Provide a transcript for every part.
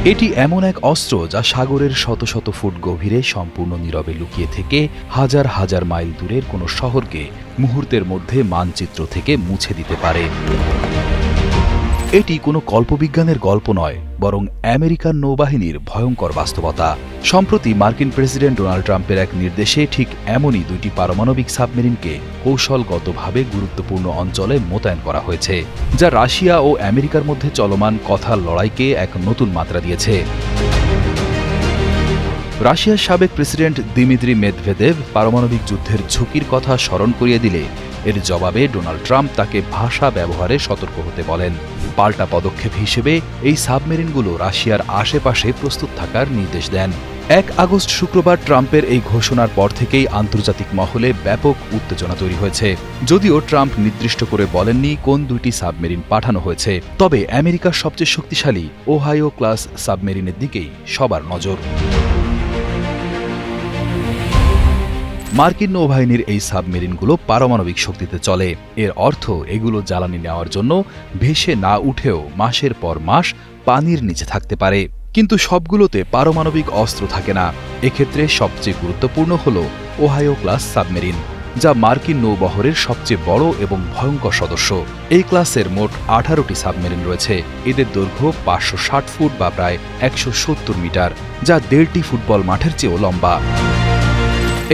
এটি এমন এক অস্ত্র যা সাগরের শত শত ফুট গভীরে সম্পূর্ণ নীরবে লুকিয়ে থেকে হাজার হাজার মাইল দূরের কোনো শহরকে মুহূর্তের মধ্যে মানচিত্র থেকে মুছে দিতে পারে। এটি কোনো কল্পবিজ্ঞানের গল্প নয়, বরং আমেরিকান নৌবাহিনীর ভয়ঙ্কর বাস্তবতা। সম্প্রতি মার্কিন প্রেসিডেন্ট ডোনাল্ড ট্রাম্পের এক নির্দেশে ঠিক এমনই দুইটি পারমাণবিক সাবমেরিনকে কৌশলগতভাবে গুরুত্বপূর্ণ অঞ্চলে মোতায়েন করা হয়েছে, যা রাশিয়া ও আমেরিকার মধ্যে চলমান কথার লড়াইকে এক নতুন মাত্রা দিয়েছে। রাশিয়ার সাবেক প্রেসিডেন্ট দিমিত্রি মেদভেদেভ পারমাণবিক যুদ্ধের ঝুঁকির কথা স্মরণ করিয়ে দিলে এর জবাবে ডোনাল্ড ট্রাম্প তাকে ভাষা ব্যবহারে সতর্ক হতে বলেন। পাল্টা পদক্ষেপ হিসেবে এই সাবমেরিনগুলো রাশিয়ার আশেপাশে প্রস্তুত থাকার নির্দেশ দেন। ১ আগস্ট শুক্রবার ট্রাম্পের এই ঘোষণার পর থেকেই আন্তর্জাতিক মহলে ব্যাপক উত্তেজনা তৈরি হয়েছে। যদিও ট্রাম্প নির্দিষ্ট করে বলেননি কোন দুইটি সাবমেরিন পাঠানো হয়েছে, তবে আমেরিকার সবচেয়ে শক্তিশালী ওহাইও ক্লাস সাবমেরিনের দিকেই সবার নজর। মার্কিন নৌবাহিনীর এই সাবমেরিনগুলো পারমাণবিক শক্তিতে চলে। এর অর্থ এগুলো জ্বালানি নেওয়ার জন্য ভেসে না উঠেও মাসের পর মাস পানির নিচে থাকতে পারে। কিন্তু সবগুলোতে পারমাণবিক অস্ত্র থাকে না। এক্ষেত্রে সবচেয়ে গুরুত্বপূর্ণ হল ওহাইও ক্লাস সাবমেরিন, যা মার্কিন নৌবহরের সবচেয়ে বড় এবং ভয়ঙ্কর সদস্য। এই ক্লাসের মোট 18টি সাবমেরিন রয়েছে। এদের দৈর্ঘ্য 560 ফুট বা প্রায় 170 মিটার, যা 1.5টি ফুটবল মাঠের চেয়েও লম্বা।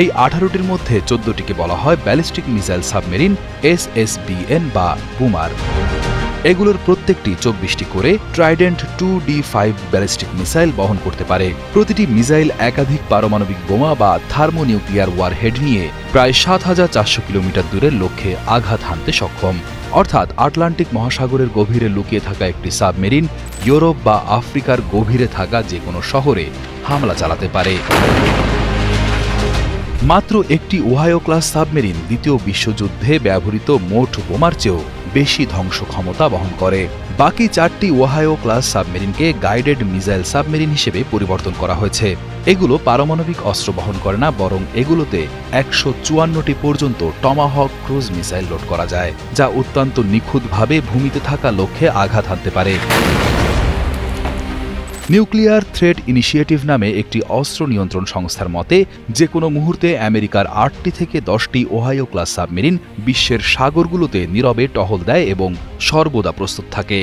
এই 18টির মধ্যে 14টিকে বলা হয় ব্যালিস্টিক মিসাইল সাবমেরিন SSBN বা বুমার। এগুলোর প্রত্যেকটি 24টি করে ট্রাইডেন্ট 2D5 ব্যালিস্টিক মিসাইল বহন করতে পারে। প্রতিটি মিসাইল একাধিক পারমাণবিক বোমা বা থার্মোনিউক্লিয়ার ওয়ারহেড নিয়ে প্রায় 7400 কিলোমিটার দূরের লক্ষ্যে আঘাত হানতে সক্ষম। অর্থাৎ আটলান্টিক মহাসাগরের গভীরে লুকিয়ে থাকা একটি সাবমেরিন ইউরোপ বা আফ্রিকার গভীরে থাকা যে কোনো শহরে হামলা চালাতে পারে। মাত্র একটি ওহাইও ক্লাস সাবমেরিন দ্বিতীয় বিশ্বযুদ্ধে ব্যবহৃত মোট বোমার চেয়েও বেশি ধ্বংস ক্ষমতা বহন করে। বাকি 4টি ওহাইও ক্লাস সাবমেরিনকে গাইডেড মিসাইল সাবমেরিন হিসেবে পরিবর্তন করা হয়েছে। এগুলো পারমাণবিক অস্ত্র বহন করে না, বরং এগুলোতে 154টি পর্যন্ত টমাহক ক্রুজ মিসাইল লোড করা যায়, যা অত্যন্ত নিখুঁতভাবে ভূমিতে থাকা লক্ষ্যে আঘাত হানতে পারে। নিউক্লিয়ার থ্রেট ইনিশিয়েটিভ নামে একটি অস্ত্র নিয়ন্ত্রণ সংস্থার মতে, যে কোনো মুহূর্তে আমেরিকার 8টি থেকে 10টি ওহাইও ক্লাস সাবমেরিন বিশ্বের সাগরগুলোতে নীরবে টহল দেয় এবং সর্বদা প্রস্তুত থাকে।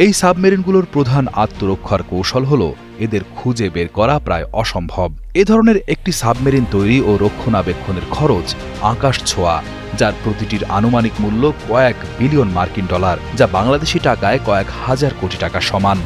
এই সাবমেরিনগুলোর প্রধান আত্মরক্ষার কৌশল হল এদের খুঁজে বের করা প্রায় অসম্ভব। এ ধরনের একটি সাবমেরিন তৈরি ও রক্ষণাবেক্ষণের খরচ আকাশ ছোঁয়া, যার প্রতিটির আনুমানিক মূল্য কয়েক বিলিয়ন মার্কিন ডলার, যা বাংলাদেশি টাকায় কয়েক হাজার কোটি টাকা সমান।